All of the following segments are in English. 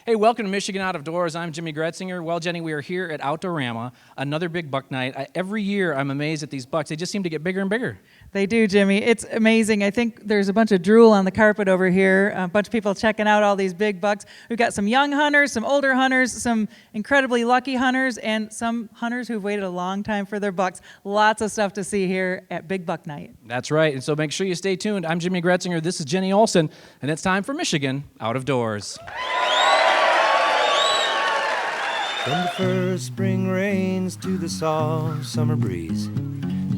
Hey, welcome to Michigan Out of Doors. I'm Jimmy Gretzinger. Well, Jenny, we are here at Outdoorama, another big buck night. Every year, I'm amazed at these bucks. They just seem to get bigger and bigger. They do, Jimmy. It's amazing. I think there's a bunch of drool on the carpet over here, a bunch of people checking out all these big bucks. We've got some young hunters, some older hunters, some incredibly lucky hunters, and some hunters who've waited a long time for their bucks. Lots of stuff to see here at Big Buck Night. That's right, and so make sure you stay tuned. I'm Jimmy Gretzinger. This is Jenny Olson, and it's time for Michigan Out of Doors. From the first spring rains to the soft summer breeze,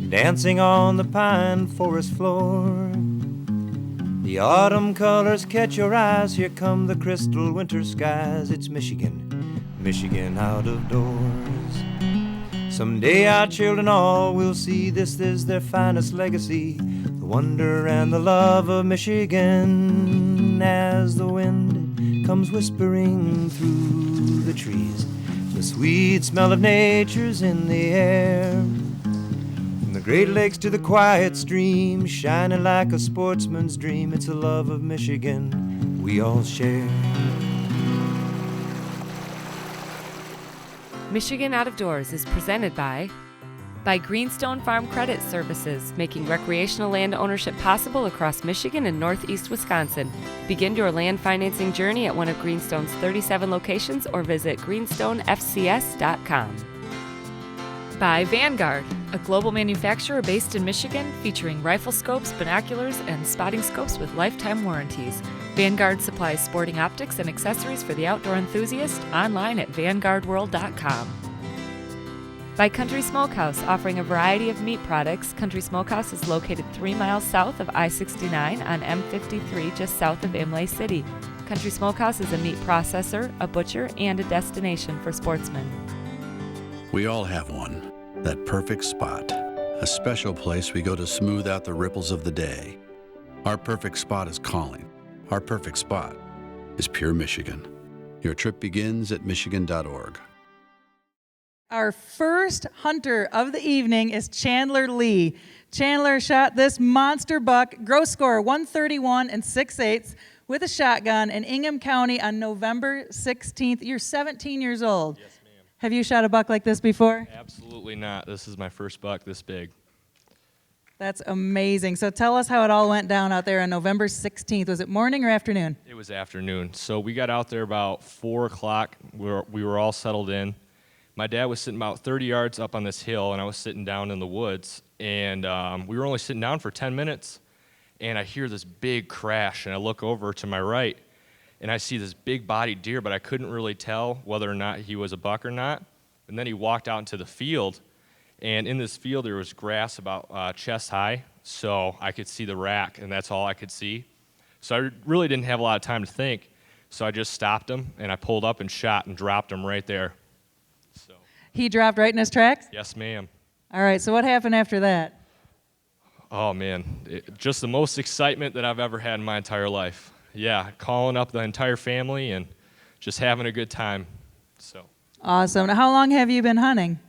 dancing on the pine forest floor, the autumn colors catch your eyes. Here come the crystal winter skies. It's Michigan, Michigan out of doors. Someday our children all will see this is their finest legacy, the wonder and the love of Michigan. As the wind comes whispering through the trees, the sweet smell of nature's in the air. From the Great Lakes to the quiet stream, shining like a sportsman's dream, it's the love of Michigan we all share. Michigan Out of Doors is presented by Greenstone Farm Credit Services, making recreational land ownership possible across Michigan and northeast Wisconsin. Begin your land financing journey at one of Greenstone's 37 locations or visit greenstonefcs.com. By Vanguard, a global manufacturer based in Michigan featuring rifle scopes, binoculars, and spotting scopes with lifetime warranties. Vanguard supplies sporting optics and accessories for the outdoor enthusiast online at vanguardworld.com. By Country Smokehouse, offering a variety of meat products. Country Smokehouse is located 3 miles south of I-69 on M53, just south of Imlay City. Country Smokehouse is a meat processor, a butcher, and a destination for sportsmen. We all have one, that perfect spot, a special place we go to smooth out the ripples of the day. Our perfect spot is calling. Our perfect spot is Pure Michigan. Your trip begins at michigan.org. Our first hunter of the evening is Chandler Lee. Chandler shot this monster buck, gross score 131 6/8 with a shotgun in Ingham County on November 16th. You're 17 years old. Yes, ma'am. Have you shot a buck like this before? Absolutely not. This is my first buck this big. That's amazing. So tell us how it all went down out there on November 16th. Was it morning or afternoon? It was afternoon. So we got out there about 4 o'clock. We were all settled in. My dad was sitting about 30 yards up on this hill, and I was sitting down in the woods. And we were only sitting down for 10 minutes, and I hear this big crash, and I look over to my right, and I see this big-bodied deer, but I couldn't really tell whether or not he was a buck or not. And then he walked out into the field, and in this field there was grass about chest high, so I could see the rack, and that's all I could see. So I really didn't have a lot of time to think, so I just stopped him, and I pulled up and shot and dropped him right there. So. He dropped right in his tracks? Yes, ma'am. All right, so what happened after that? Oh, man, just the most excitement that I've ever had in my entire life. Yeah, calling up the entire family and just having a good time. So. Awesome. Now, how long have you been hunting?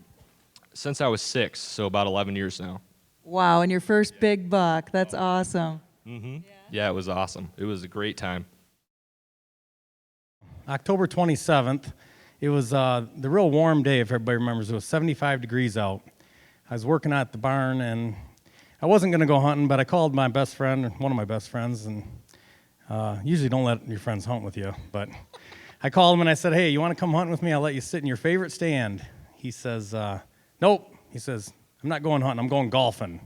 Since I was 6, so about 11 years now. Wow, and your first big buck. That's awesome. Mm-hmm. Yeah, it was awesome. It was a great time. October 27th, it was the real warm day, if everybody remembers. It was 75 degrees out. I was working at the barn, and I wasn't going to go hunting, but I called my best friend, one of my best friends, and usually don't let your friends hunt with you, but I called him and I said, hey, you want to come hunt with me? I'll let you sit in your favorite stand. He says, nope. He says, I'm not going hunting, I'm going golfing.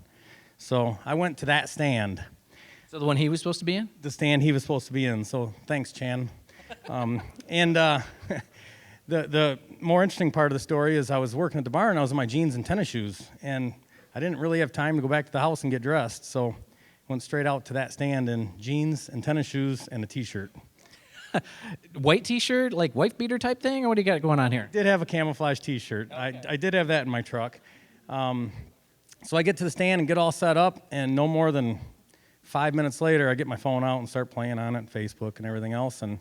So I went to that stand. So the one he was supposed to be in? The stand he was supposed to be in, so thanks, Chan. The more interesting part of the story is I was working at the bar and I was in my jeans and tennis shoes, and I didn't really have time to go back to the house and get dressed, so went straight out to that stand in jeans and tennis shoes and a T-shirt. White T-shirt, like wife beater type thing, or what do you got going on here? Did have a camouflage T-shirt. Okay. I did have that in my truck. So I get to the stand and get all set up, and no more than 5 minutes later, I get my phone out and start playing on it, Facebook and everything else, and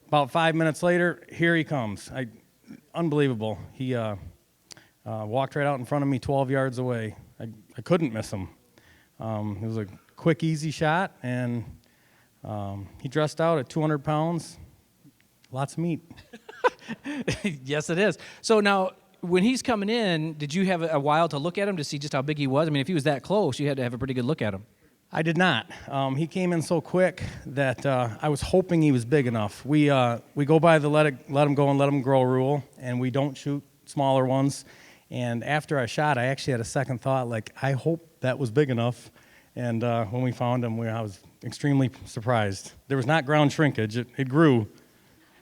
about 5 minutes later, here he comes. Unbelievable. He walked right out in front of me 12 yards away. I couldn't miss him. It was a quick, easy shot, and he dressed out at 200 pounds, Lots of meat. Yes, it is. So now, when he's coming in, did you have a while to look at him to see just how big he was? I mean, if he was that close, you had to have a pretty good look at him. I did not. He came in so quick that I was hoping he was big enough. We go by the let him go and let him grow rule, and we don't shoot smaller ones. And after I shot, I actually had a second thought, like, I hope that was big enough. And when we found him, I was extremely surprised. There was not ground shrinkage. It grew.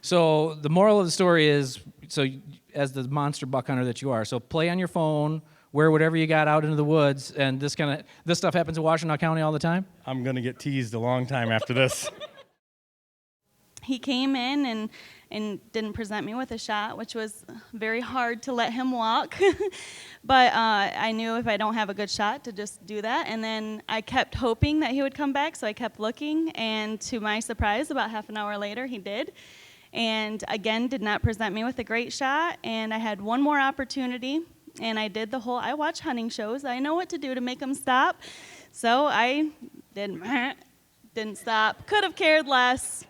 So the moral of the story is, as the monster buck hunter that you are, so play on your phone, wear whatever you got out into the woods, and this stuff happens in Washtenaw County all the time? I'm going to get teased a long time after this. He came in and didn't present me with a shot, which was very hard to let him walk. But I knew if I don't have a good shot to just do that. And then I kept hoping that he would come back, so I kept looking. And to my surprise, about half an hour later, he did. And again, did not present me with a great shot. And I had one more opportunity. And I did I watch hunting shows. I know what to do to make them stop. So I didn't stop. Could have cared less.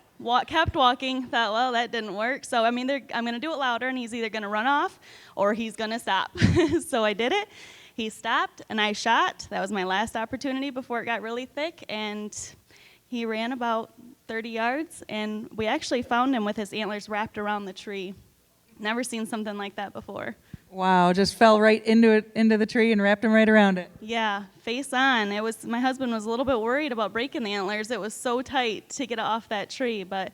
Kept walking. Thought, well, that didn't work. So, I mean, I'm going to do it louder, and he's either going to run off or he's going to stop. So I did it. He stopped, and I shot. That was my last opportunity before it got really thick. And he ran about 30 yards, and we actually found him with his antlers wrapped around the tree. Never seen something like that before. Wow, just fell right into the tree and wrapped him right around it. Yeah, face on. My husband was a little bit worried about breaking the antlers. It was so tight to get it off that tree, but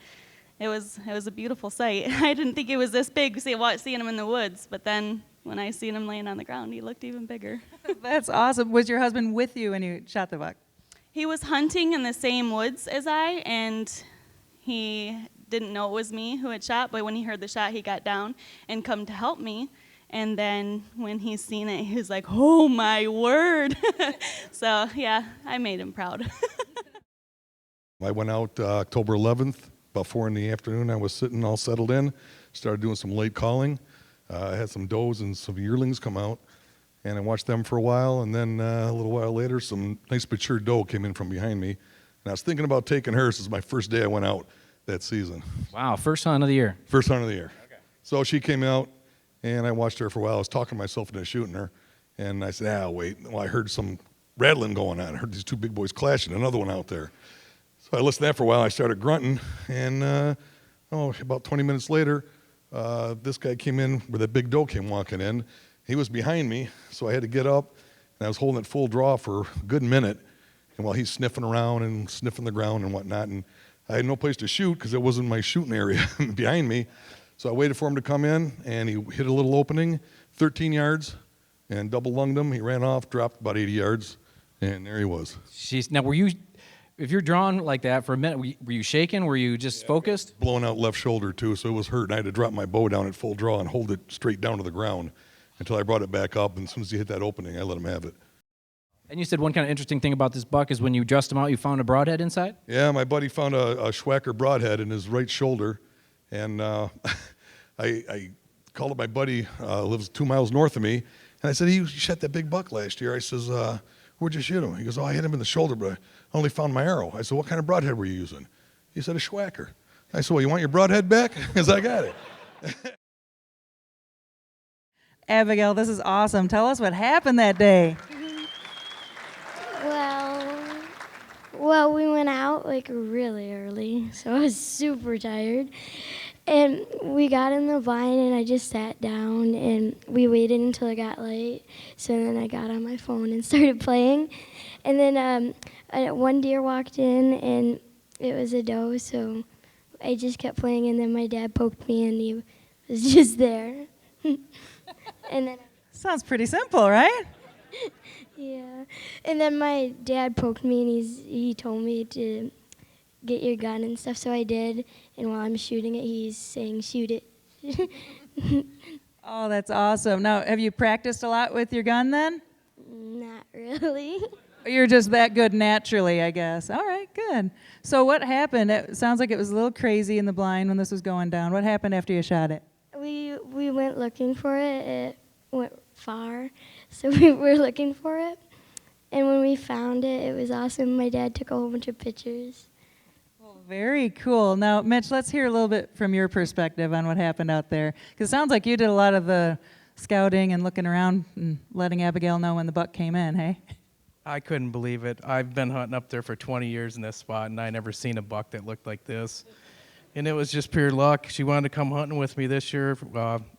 it was a beautiful sight. I didn't think it was this big seeing him in the woods, but then when I seen him laying on the ground, he looked even bigger. That's awesome. Was your husband with you when you shot the buck? He was hunting in the same woods as I, and he didn't know it was me who had shot, but when he heard the shot, he got down and come to help me. And then when he seen it, he was like, oh, my word. So, yeah, I made him proud. I went out October 11th, about 4 in the afternoon. I was sitting all settled in, started doing some late calling. I had some does and some yearlings come out, and I watched them for a while. And then a little while later, some nice mature doe came in from behind me. And I was thinking about taking her. This is my first day I went out that season. Wow, first hunt of the year. First hunt of the year. Okay. So she came out, and I watched her for a while. I was talking myself into shooting her, and I said, wait. Well, I heard some rattling going on. I heard these two big boys clashing, another one out there. So I listened to that for a while. I started grunting, and about 20 minutes later, this guy came in where that big doe came walking in. He was behind me, so I had to get up, and I was holding it full draw for a good minute, and while he's sniffing around and sniffing the ground and whatnot, and I had no place to shoot because it wasn't my shooting area behind me. So I waited for him to come in, and he hit a little opening, 13 yards, and double lunged him. He ran off, dropped about 80 yards, and there he was. Jeez. Now, if you're drawn like that for a minute, were you shaking? Were you just focused? Blowing out left shoulder, too, so it was hurt. And I had to drop my bow down at full draw and hold it straight down to the ground until I brought it back up. And as soon as he hit that opening, I let him have it. And you said one kind of interesting thing about this buck is when you dressed him out, you found a broadhead inside? Yeah, my buddy found a Schwacker broadhead in his right shoulder. And I called up my buddy, lives 2 miles north of me, and I said, you shot that big buck last year. I says, where'd you shoot him? He goes, I hit him in the shoulder, but I only found my arrow. I said, what kind of broadhead were you using? He said, a Schwacker. I said, well, you want your broadhead back? Because I got it. Abigail, this is awesome. Tell us what happened that day. Well, we went out like really early, so I was super tired. And we got in the blind, and I just sat down, and we waited until it got light. So then I got on my phone and started playing. And then one deer walked in, and it was a doe, so I just kept playing, and then my dad poked me, and he was just there. And then Sounds pretty simple, right? yeah. And then my dad poked me, and he told me to get your gun and stuff, so I did. And while I'm shooting it, he's saying, shoot it. Oh, that's awesome. Now, have you practiced a lot with your gun then? Not really. You're just that good naturally, I guess. All right, good. So what happened? It sounds like it was a little crazy in the blind when this was going down. What happened after you shot it? We went looking for it. It went far, so we were looking for it. And when we found it, it was awesome. My dad took a whole bunch of pictures. Well, Very cool. Now, Mitch, let's hear a little bit from your perspective on what happened out there. Because it sounds like you did a lot of the scouting and looking around and letting Abigail know when the buck came in, hey? I couldn't believe it. I've been hunting up there for 20 years in this spot, and I never seen a buck that looked like this. And it was just pure luck. She wanted to come hunting with me this year,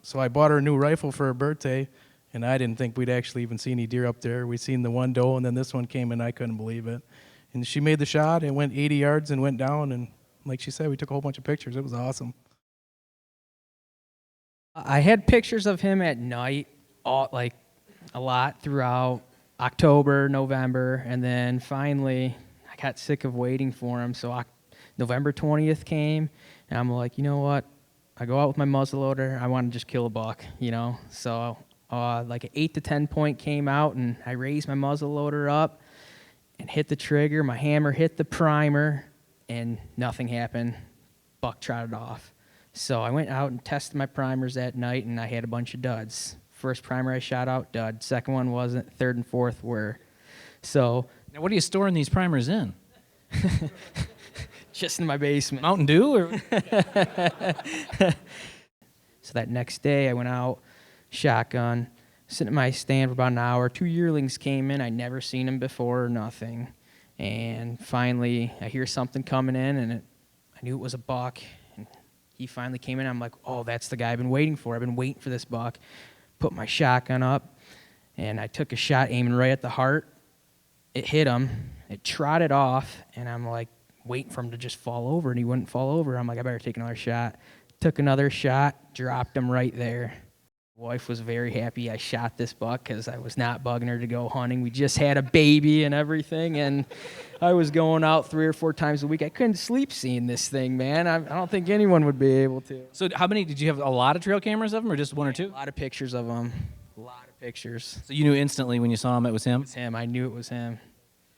so I bought her a new rifle for her birthday, and I didn't think we'd actually even see any deer up there. We seen the one doe, and then this one came, and I couldn't believe it. And she made the shot. It went 80 yards and went down, and like she said, we took a whole bunch of pictures. It was awesome. I had pictures of him at night, like a lot throughout October, November, and then finally I got sick of waiting for him. So November 20th came, and I'm like, you know what? I go out with my muzzleloader. I want to just kill a buck, you know. So like an 8 to 10 point came out, and I raised my muzzleloader up and hit the trigger. My hammer hit the primer, and nothing happened. Buck trotted off. So I went out and tested my primers that night, and I had a bunch of duds. First primer I shot out, dud. Second one wasn't. Third and fourth were. So Now, what are you storing these primers in? just in my basement. Mountain Dew? Or? So that next day I went out, shotgun, sitting at my stand for about an hour. 2 yearlings came in. I'd never seen them before or nothing. And finally I hear something coming in, and I knew it was a buck. And he finally came in. I'm like, oh, that's the guy I've been waiting for. I've been waiting for this buck. Put my shotgun up, and I took a shot aiming right at the heart. It hit him. It trotted off, and I'm like waiting for him to just fall over, and he wouldn't fall over. I'm like, I better take another shot. Took another shot, dropped him right there. Wife was very happy I shot this buck because I was not bugging her to go hunting. We just had a baby and everything, and I was going out 3 or 4 times a week. I couldn't sleep seeing this thing, man. I don't think anyone would be able to. So how many, did you have a lot of trail cameras of them or just 1 or 2? A lot of pictures of him. A lot of pictures. So you knew instantly when you saw him it was him? It was him. I knew it was him.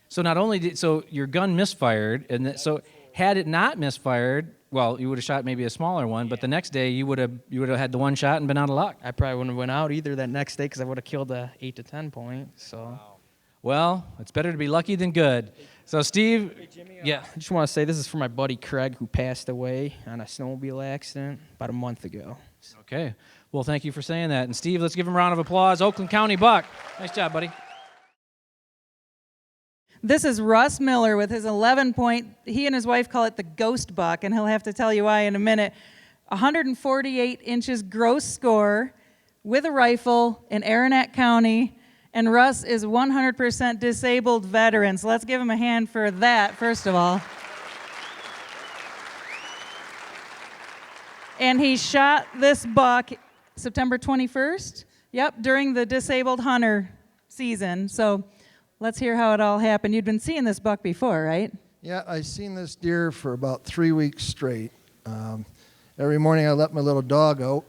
So not only did, so your gun misfired, and so had it not misfired, well, you would have shot maybe a smaller one, but the next day you would have had the one shot and been out of luck. I probably wouldn't have went out either that next day because I would have killed a 8 to 10 point. So. Wow. Well, it's better to be lucky than good. So Steve, Hey, Jimmy, yeah. I just want to say this is for my buddy Craig, who passed away on a snowmobile accident about a month ago. Okay. Well, thank you for saying that. And Steve, let's give him a round of applause. Oakland County buck. Nice job, buddy. This is Russ Miller with his 11 point. He and his wife call it the ghost buck, and he'll have to tell you why in a minute. 148 inches gross score with a rifle in Aranac County, and Russ is 100% disabled veteran. So let's give him a hand for that, first of all. And he shot this buck September 21st, yep, during the disabled hunter season. So let's hear how it all happened. You'd been seeing this buck before, right? Yeah, I seen this deer for about 3 weeks straight. Every morning I let my little dog out,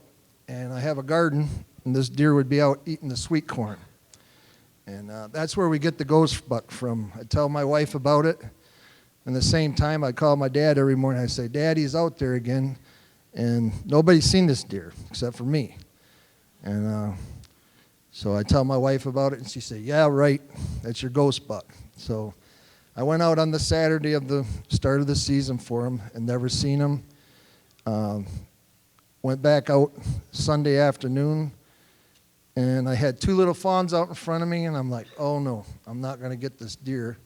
and I have a garden, and this deer would be out eating the sweet corn. And that's where we get the ghost buck from. I tell my wife about it, and at the same time I call my dad every morning. I say, Dad, he's out there again, and nobody's seen this deer except for me. And so I tell my wife about it, and she said, yeah, right, that's your ghost buck. So I went out on the Saturday of the start of the season for him and never seen him. Went back out Sunday afternoon, and I had 2 little fawns out in front of me, and I'm like, oh no, I'm not going to get this deer.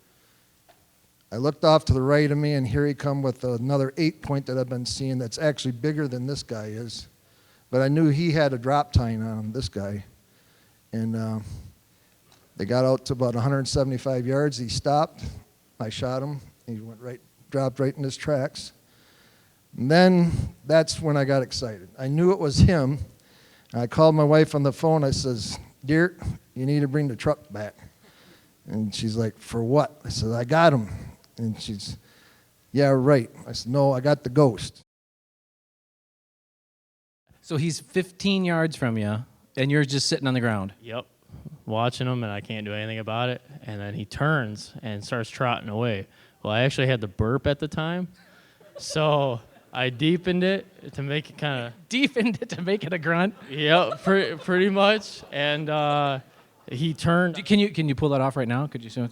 I looked off to the right of me, and here he come with another 8 point that I've been seeing that's actually bigger than this guy is. But I knew he had a drop tine on him, this guy. And they got out to about 175 yards. He stopped. I shot him. He went right, dropped right in his tracks. And then that's when I got excited. I knew it was him. And I called my wife on the phone. I says, Dear, you need to bring the truck back. And she's like, for what? I said, I got him. And she's, yeah, right. I said, no, I got the ghost. So he's 15 yards from you, and you're just sitting on the ground. Yep. Watching him, and I can't do anything about it. And then he turns and starts trotting away. Well, I actually had the burp at the time, so I deepened it to make it kind of... Deepened it to make it a grunt? Yep, pretty much. And he turned... Can you pull that off right now? Could you see it?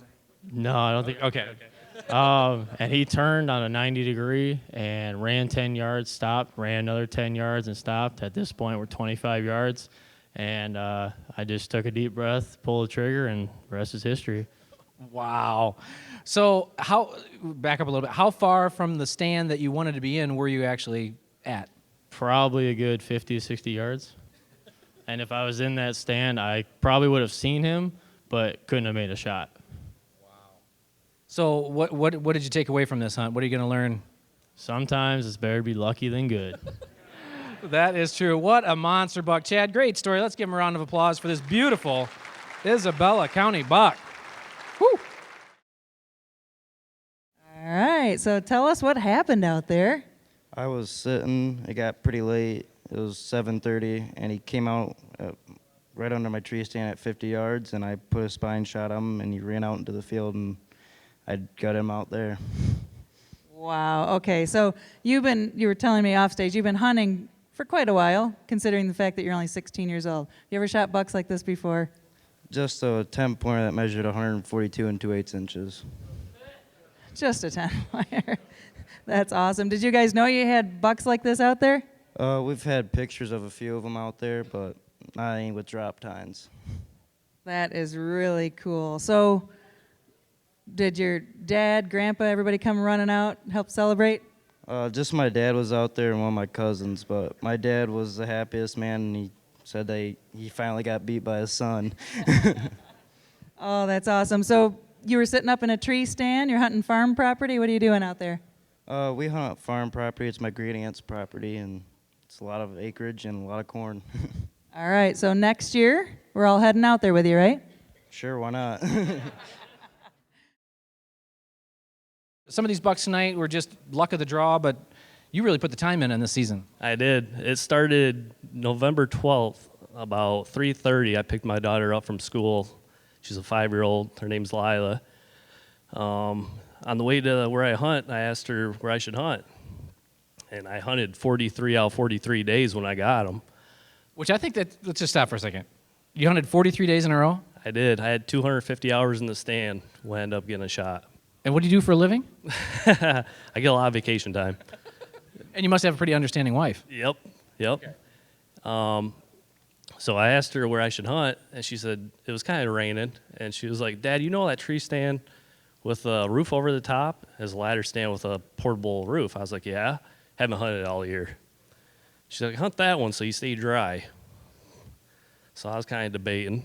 No, I don't think... Okay. And he turned on a 90 degree and ran 10 yards, stopped, ran another 10 yards and stopped. At this point, we're 25 yards. And I just took a deep breath, pulled the trigger, and the rest is history. Wow. So back up a little bit, how far from the stand that you wanted to be in were you actually at? Probably a good 50 to 60 yards. And if I was in that stand, I probably would have seen him, but couldn't have made a shot. So what did you take away from this hunt? What are you going to learn? Sometimes it's better to be lucky than good. That is true. What a monster buck. Chad, great story. Let's give him a round of applause for this beautiful Isabella County buck. Woo. All right, so tell us what happened out there. I was sitting. It got pretty late. It was 7:30, and he came out right under my tree stand at 50 yards, and I put a spine shot on him, and he ran out into the field, and I got him out there. Wow. Okay, so you were telling me off stage, you've been hunting for quite a while, considering the fact that you're only 16 years old. You ever shot bucks like this before? Just a 10-pointer that measured 142 2/8 inches. Just a 10-pointer. That's awesome. Did you guys know you had bucks like this out there? We've had pictures of a few of them out there, but not any with drop tines. That is really cool. So did your dad, grandpa, everybody come running out and help celebrate? Just my dad was out there and one of my cousins, but my dad was the happiest man, and he said that he finally got beat by his son. Oh, that's awesome. So you were sitting up in a tree stand, you're hunting farm property. What are you doing out there? We hunt farm property. It's my great aunt's property, and it's a lot of acreage and a lot of corn. All right, so next year, we're all heading out there with you, right? Sure, why not? Some of these bucks tonight were just luck of the draw, but you really put the time in this season. I did. It started November 12th, about 3:30. I picked my daughter up from school. She's a 5-year-old. Her name's Lila. On the way to where I hunt, I asked her where I should hunt. And I hunted 43 out of 43 days when I got them. Which I think that, let's just stop for a second. You hunted 43 days in a row? I did. I had 250 hours in the stand when I ended up getting a shot. And what do you do for a living? I get a lot of vacation time. And you must have a pretty understanding wife. Yep. Okay. So I asked her where I should hunt, and she said it was kind of raining. And she was like, Dad, you know that tree stand with a roof over the top? There's a ladder stand with a portable roof. I was like, yeah. Haven't hunted it all year. She's like, hunt that one so you stay dry. So I was kind of debating.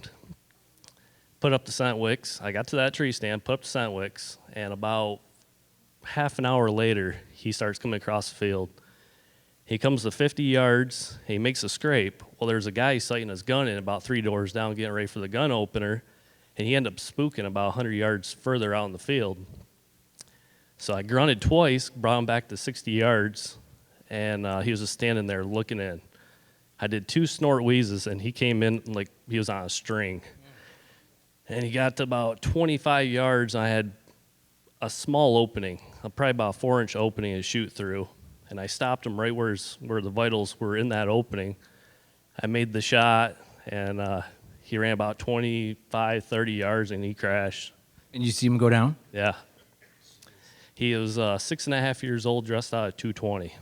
Put up the scent wicks. I got to that tree stand, put up the scent wicks, and about half an hour later, he starts coming across the field. He comes to 50 yards. He makes a scrape. Well, there's a guy sighting his gun in about 3 doors down, getting ready for the gun opener, and he ended up spooking about 100 yards further out in the field. So I grunted twice, brought him back to 60 yards, and he was just standing there looking in. I did 2 snort wheezes, and he came in like he was on a string. And he got to about 25 yards, and I had a small opening, probably about a 4-inch opening to shoot through. And I stopped him right where the vitals were in that opening. I made the shot, and he ran about 25, 30 yards, and he crashed. And you see him go down? Yeah. He was 6.5 years old, dressed out at 220.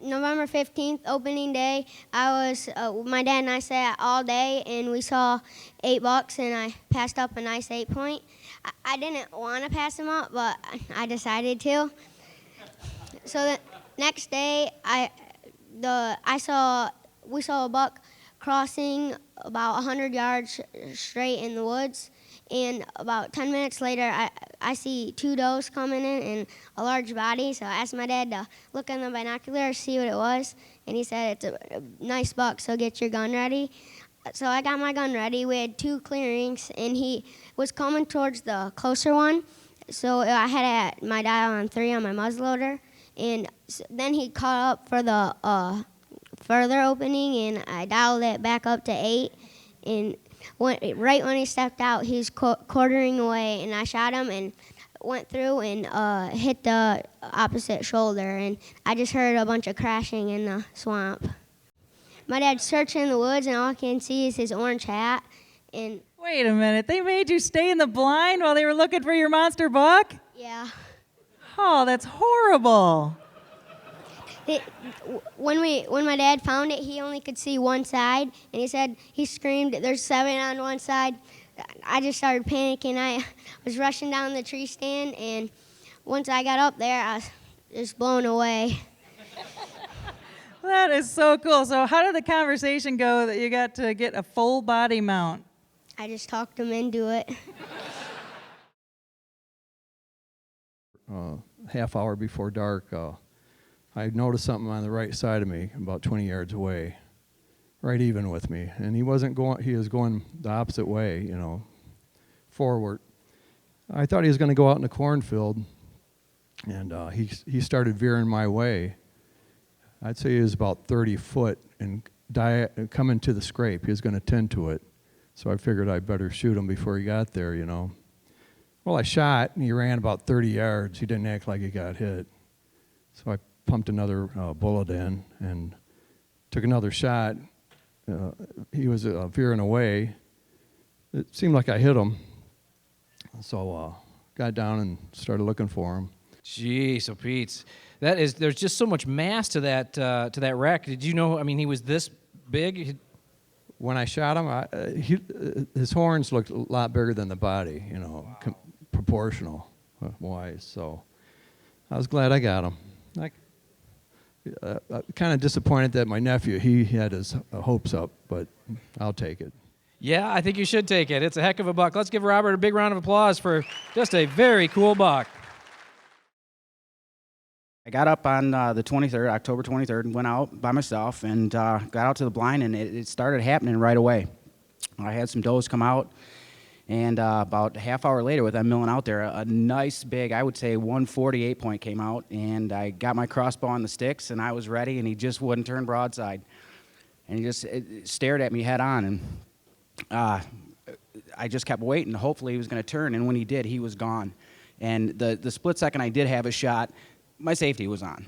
November 15th, opening day, my dad and I sat all day, and we saw 8 bucks, and I passed up a nice 8-point. I didn't want to pass him up, but I decided to. So the next day, we saw a buck crossing about 100 yards straight in the woods, and about 10 minutes later, I see 2 does coming in and a large body. So I asked my dad to look in the binoculars, see what it was, and he said it's a nice buck, so get your gun ready. So I got my gun ready. We had 2 clearings, and he was coming towards the closer one. So I had my dial on 3 on my muzzleloader, and then he caught up for the further opening, and I dialed it back up to 8, and right when he stepped out, he was quartering away, and I shot him and went through and hit the opposite shoulder, and I just heard a bunch of crashing in the swamp. My dad's searching in the woods, and all I can see is his orange hat. And Wait Wait a minute. They made you stay in the blind while they were looking for your monster buck? Yeah. Oh, that's horrible. When my dad found it, he only could see one side, and he said he screamed, "There's 7 on one side." I just started panicking. I was rushing down the tree stand, and once I got up there, I was just blown away. That is so cool. So how did the conversation go that you got to get a full body mount? I just talked him into it. Half hour before dark, I noticed something on the right side of me, about 20 yards away, right even with me. And he wasn't going, he was going the opposite way, you know, forward. I thought he was going to go out in the cornfield, and he started veering my way. I'd say he was about 30 foot and coming to the scrape. He was going to tend to it. So I figured I'd better shoot him before he got there, you know. Well, I shot, and he ran about 30 yards. He didn't act like he got hit. So I pumped another bullet in and took another shot. He was veering away. It seemed like I hit him. So got down and started looking for him. Jeez, so Pete, there's just so much mass to that wreck. Did you know? I mean, he was this big. When I shot him, his horns looked a lot bigger than the body, you know, proportional wise. So I was glad I got him. Kind of disappointed that my nephew, he had his hopes up, but I'll take it. Yeah, I think you should take it. It's a heck of a buck. Let's give Robert a big round of applause for just a very cool buck. I got up on the 23rd, October 23rd, and went out by myself and got out to the blind, and it started happening right away. I had some does come out, and about a half hour later with them milling out there, a nice big, I would say 148 point came out, and I got my crossbow on the sticks, and I was ready, and he just wouldn't turn broadside. And he just stared at me head on, and I just kept waiting. Hopefully he was going to turn, and when he did, he was gone. And the split second I did have a shot, my safety was on.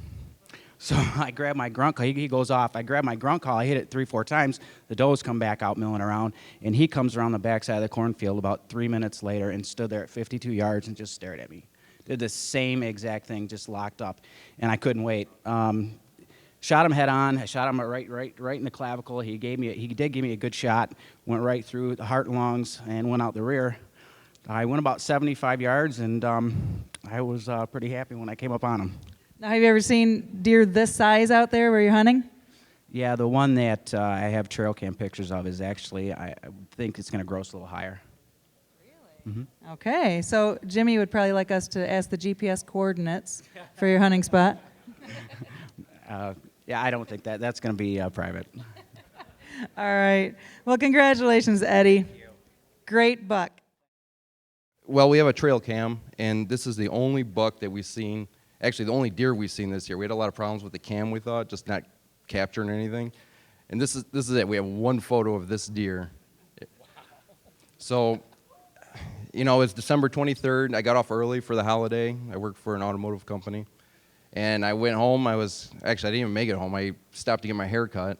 So I grabbed my grunt call. He goes off. I grabbed my grunt call. I hit it 3-4 times. The does come back out milling around, and he comes around the backside of the cornfield about 3 minutes later and stood there at 52 yards and just stared at me. Did the same exact thing, just locked up, and I couldn't wait. Shot him head on. I shot him right in the clavicle. He did give me a good shot. Went right through the heart and lungs and went out the rear. I went about 75 yards, and I was pretty happy when I came up on him. Now, have you ever seen deer this size out there where you're hunting? Yeah, the one that I have trail cam pictures of is actually, I think it's going to gross a little higher. Really? Mm-hmm. Okay, so Jimmy would probably like us to ask the GPS coordinates for your hunting spot. Yeah, I don't think that's going to be private. All right. Well, congratulations, Eddie. Great buck. Well, we have a trail cam, and this is the only buck that we've seen, actually the only deer we've seen this year. We had a lot of problems with the cam, we thought, just not capturing anything. And this is it. We have one photo of this deer. So, you know, it's December 23rd. I got off early for the holiday. I work for an automotive company. And I went home. I didn't even make it home. I stopped to get my hair cut.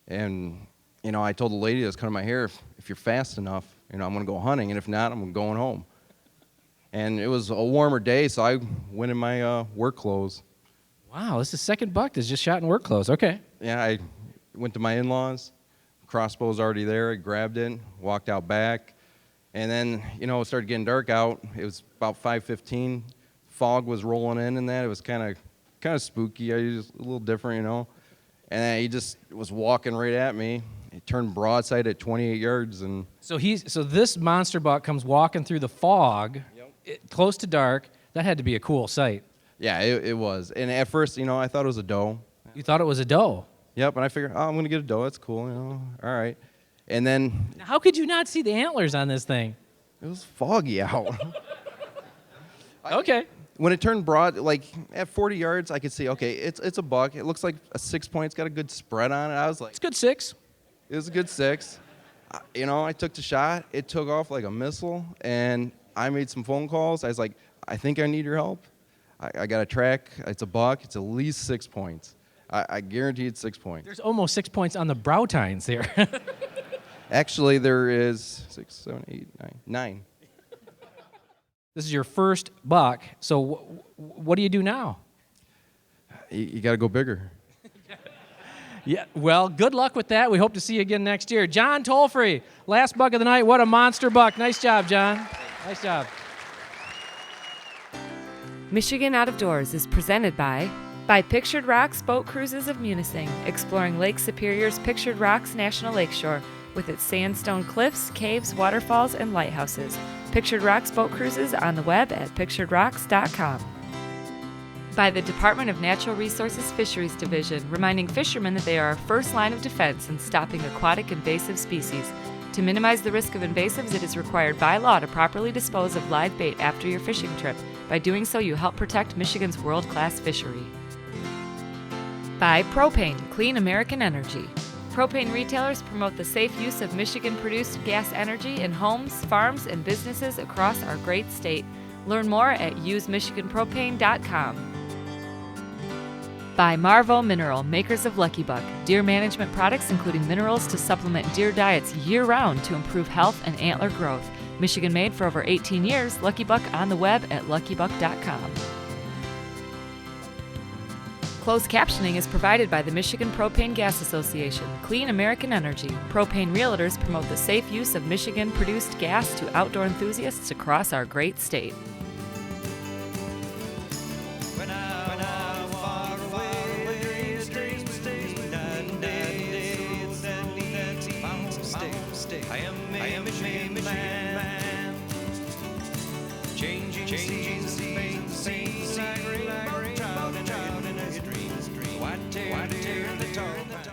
And, you know, I told the lady that was cutting my hair, if you're fast enough, you know, I'm going to go hunting, and if not, I'm going home. And it was a warmer day, so I went in my work clothes. Wow, this is the second buck that's just shot in work clothes. Okay. Yeah, I went to my in-laws. Crossbow's already there. I grabbed it, walked out back. And then, you know, it started getting dark out. It was about 5:15. Fog was rolling in and that. It was kind of spooky. I was a little different, you know. And then he just was walking right at me. He turned broadside at 28 yards, and So this monster buck comes walking through the fog, close to dark. That had to be a cool sight. yeah, it was. And at first, you know, I thought it was a doe. You thought it was a doe? Yep, and I figured, I'm gonna get a doe. That's cool, you know. All right. And then Now, how could you not see the antlers on this thing? it was foggy out. Okay. When it turned broad, like at 40 yards, I could see, okay, it's a buck. It looks like a 6 point. It's got a good spread on it. I was like, it's a good 6. It was a good 6. You know, I took the shot. It took off like a missile, and I made some phone calls. I was like, I think I need your help. I got a track. It's a buck. It's at least 6 points. I guarantee it's 6 points. There's almost 6 points on the brow tines there. Actually, there is 6, 7, 8, 9. This is your first buck. So what do you do now? You got to go bigger. Yeah, well, good luck with that. We hope to see you again next year. John Tolfree, last buck of the night. What a monster buck. Nice job, John. Nice job. Michigan Out of Doors is presented by Pictured Rocks Boat Cruises of Munising, exploring Lake Superior's Pictured Rocks National Lakeshore with its sandstone cliffs, caves, waterfalls, and lighthouses. Pictured Rocks Boat Cruises on the web at picturedrocks.com. By the Department of Natural Resources Fisheries Division, reminding fishermen that they are our first line of defense in stopping aquatic invasive species. To minimize the risk of invasives, it is required by law to properly dispose of live bait after your fishing trip. By doing so, you help protect Michigan's world-class fishery. By Propane, Clean American Energy. Propane retailers promote the safe use of Michigan-produced gas energy in homes, farms, and businesses across our great state. Learn more at usemichiganpropane.com. By Marvo Mineral, makers of Lucky Buck, deer management products including minerals to supplement deer diets year-round to improve health and antler growth. Michigan made for over 18 years, Lucky Buck on the web at luckybuck.com. Closed captioning is provided by the Michigan Propane Gas Association, Clean American Energy. Propane realtors promote the safe use of Michigan-produced gas to outdoor enthusiasts across our great state. I am a Michigan man. Changing seasons, like rainbow trout in a dream. White tail deer in the tall pine.